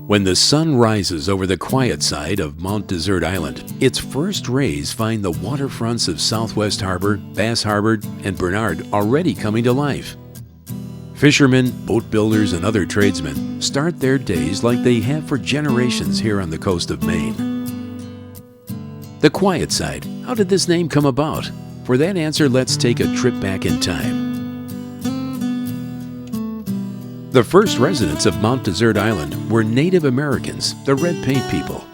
When the sun rises over the Quietside of Mount Desert Island, its first rays find the waterfronts of Southwest Harbor, Bass Harbor, and Bernard already coming to life. Fishermen, boat builders, and other tradesmen start their days like they have for generations here on the coast of Maine. The Quietside. How did this name come about? For that answer, let's take a trip back in time. The first residents of Mount Desert Island were Native Americans, the Red Paint people.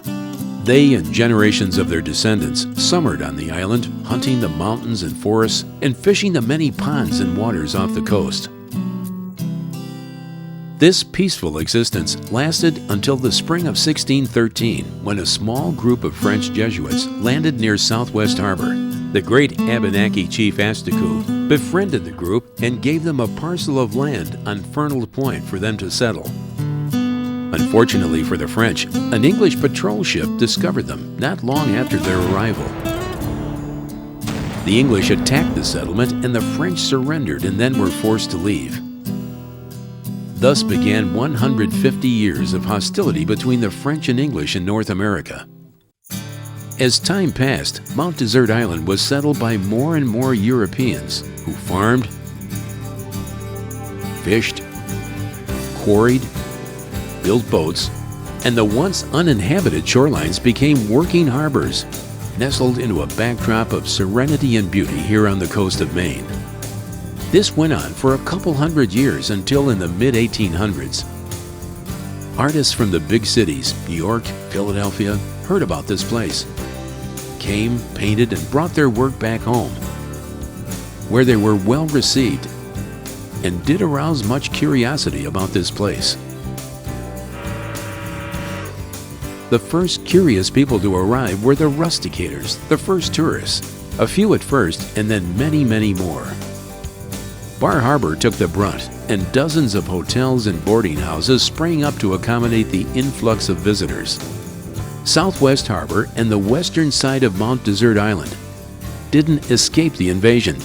They and generations of their descendants summered on the island, hunting the mountains and forests and fishing the many ponds and waters off the coast. This peaceful existence lasted until the spring of 1613, when a small group of French Jesuits landed near Southwest Harbor. The great Abenaki chief Astiku befriended the group and gave them a parcel of land on Fernald Point for them to settle. Unfortunately for the French, an English patrol ship discovered them not long after their arrival. The English attacked the settlement and the French surrendered and then were forced to leave. Thus began 150 years of hostility between the French and English in North America. As time passed, Mount Desert Island was settled by more and more Europeans who farmed, fished, quarried, built boats, and the once uninhabited shorelines became working harbors, nestled into a backdrop of serenity and beauty here on the coast of Maine. This went on for a couple hundred years until in the mid-1800s. Artists from the big cities, New York, Philadelphia, heard about this place, came, painted, and brought their work back home, where they were well received and did arouse much curiosity about this place. The first curious people to arrive were the rusticators, the first tourists, a few at first and then many, many more. Bar Harbor took the brunt, and dozens of hotels and boarding houses sprang up to accommodate the influx of visitors. Southwest Harbor and the western side of Mount Desert Island didn't escape the invasion,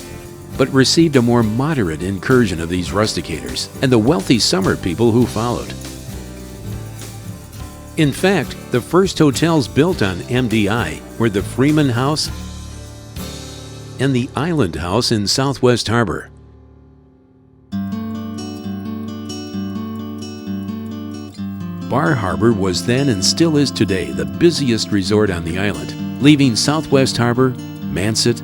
but received a more moderate incursion of these rusticators and the wealthy summer people who followed. In fact, the first hotels built on MDI were the Freeman House and the Island House in Southwest Harbor. Bar Harbor was then and still is today the busiest resort on the island, leaving Southwest Harbor, Manset,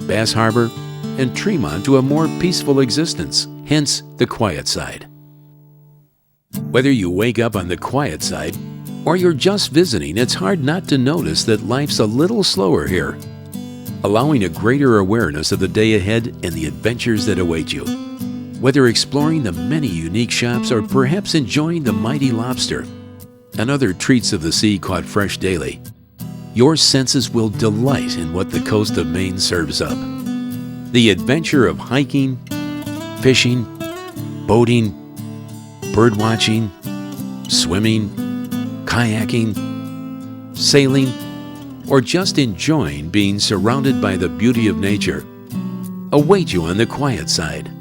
Bass Harbor, and Tremont to a more peaceful existence, hence the Quietside. Whether you wake up on the Quietside or you're just visiting, it's hard not to notice that life's a little slower here, allowing a greater awareness of the day ahead and the adventures that await you. Whether exploring the many unique shops or perhaps enjoying the mighty lobster and other treats of the sea caught fresh daily, your senses will delight in what the coast of Maine serves up. The adventure of hiking, fishing, boating, birdwatching, swimming, kayaking, sailing, or just enjoying being surrounded by the beauty of nature await you on the Quietside.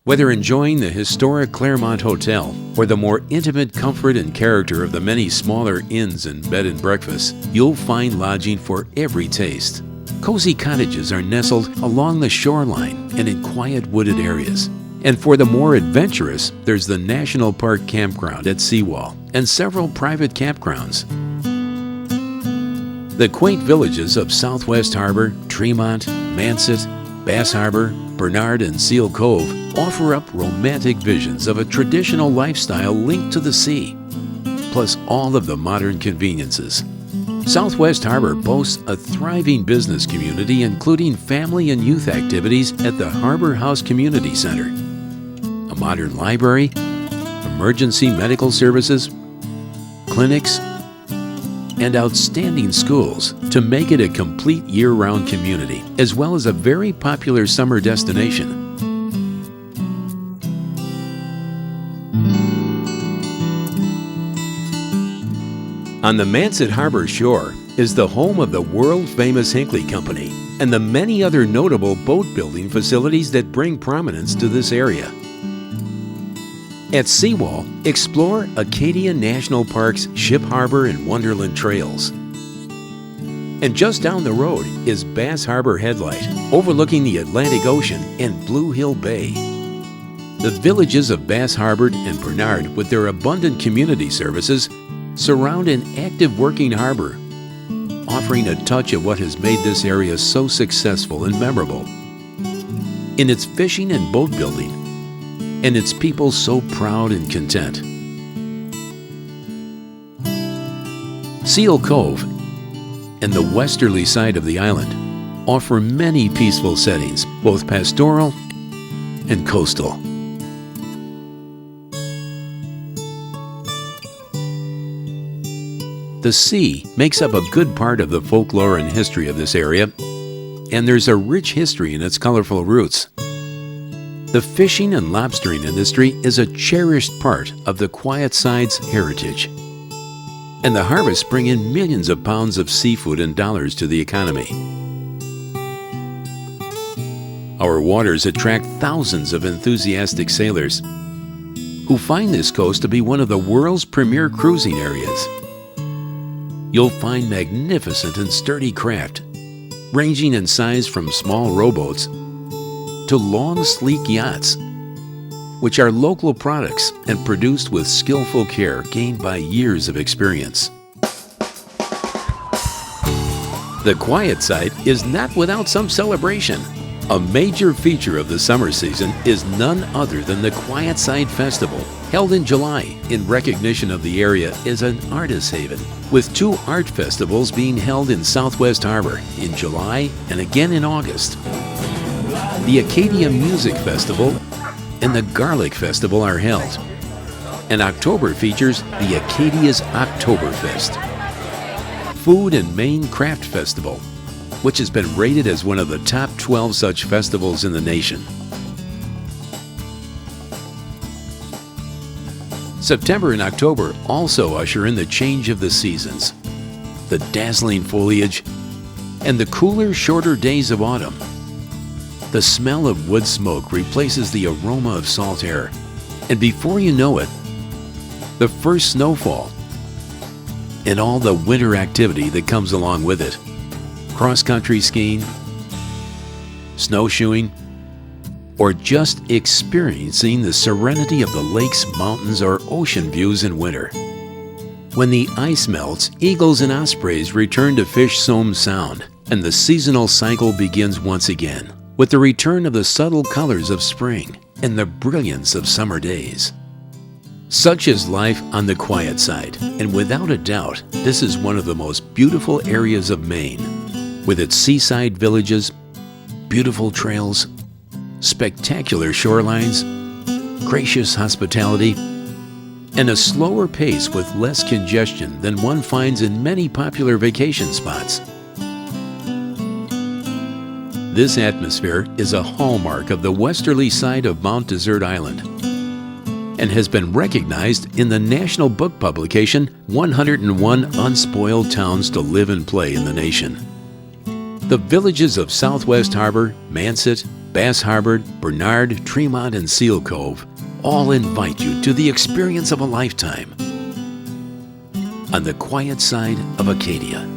Whether enjoying the historic Claremont Hotel or the more intimate comfort and character of the many smaller inns and bed and breakfasts, you'll find lodging for every taste. Cozy cottages are nestled along the shoreline and in quiet wooded areas. And for the more adventurous, there's the National Park Campground at Seawall and several private campgrounds. The quaint villages of Southwest Harbor, Tremont, Manset, Bass Harbor, Bernard, and Seal Cove offer up romantic visions of a traditional lifestyle linked to the sea, plus all of the modern conveniences. Southwest Harbor boasts a thriving business community, including family and youth activities at the Harbor House Community Center, a modern library, emergency medical services, clinics, and outstanding schools to make it a complete year-round community, as well as a very popular summer destination. On the Manset Harbor shore is the home of the world-famous Hinckley Company and the many other notable boat-building facilities that bring prominence to this area. At Seawall, explore Acadia National Park's Ship Harbor and Wonderland trails. And just down the road is Bass Harbor Headlight, overlooking the Atlantic Ocean and Blue Hill Bay. The villages of Bass Harbor and Bernard, with their abundant community services, surround an active working harbor, offering a touch of what has made this area so successful and memorable. In its fishing and boat building, and its people so proud and content. Seal Cove and the westerly side of the island offer many peaceful settings, both pastoral and coastal. The sea makes up a good part of the folklore and history of this area, and there's a rich history in its colorful roots. The fishing and lobstering industry is a cherished part of the Quietside heritage, and the harvests bring in millions of pounds of seafood and dollars to the economy. Our waters attract thousands of enthusiastic sailors who find this coast to be one of the world's premier cruising areas. You'll find magnificent and sturdy craft, ranging in size from small rowboats to long, sleek yachts, which are local products and produced with skillful care gained by years of experience. The Quietside is not without some celebration. A major feature of the summer season is none other than the Quietside Festival, held in July in recognition of the area as an artist haven, with 2 art festivals being held in Southwest Harbor in July and again in August. The Acadia Music Festival and the Garlic Festival are held, and October features the Acadia's Oktoberfest. Food and Maine Craft Festival, which has been rated as one of the top 12 such festivals in the nation. September and October also usher in the change of the seasons, the dazzling foliage, and the cooler, shorter days of autumn. The smell of wood smoke replaces the aroma of salt air, and before you know it, the first snowfall and all the winter activity that comes along with it. Cross-country skiing, snowshoeing, or just experiencing the serenity of the lakes, mountains, or ocean views in winter. When the ice melts, eagles and ospreys return to Fish-Somme Sound, and the seasonal cycle begins once again, with the return of the subtle colors of spring and the brilliance of summer days. Such is life on the Quietside, and without a doubt, this is one of the most beautiful areas of Maine, with its seaside villages, beautiful trails, spectacular shorelines, gracious hospitality, and a slower pace with less congestion than one finds in many popular vacation spots. This atmosphere is a hallmark of the westerly side of Mount Desert Island and has been recognized in the national book publication 101 Unspoiled Towns to Live and Play in the Nation. The villages of Southwest Harbor, Manset, Bass Harbor, Bernard, Tremont, and Seal Cove all invite you to the experience of a lifetime on the Quietside of Acadia.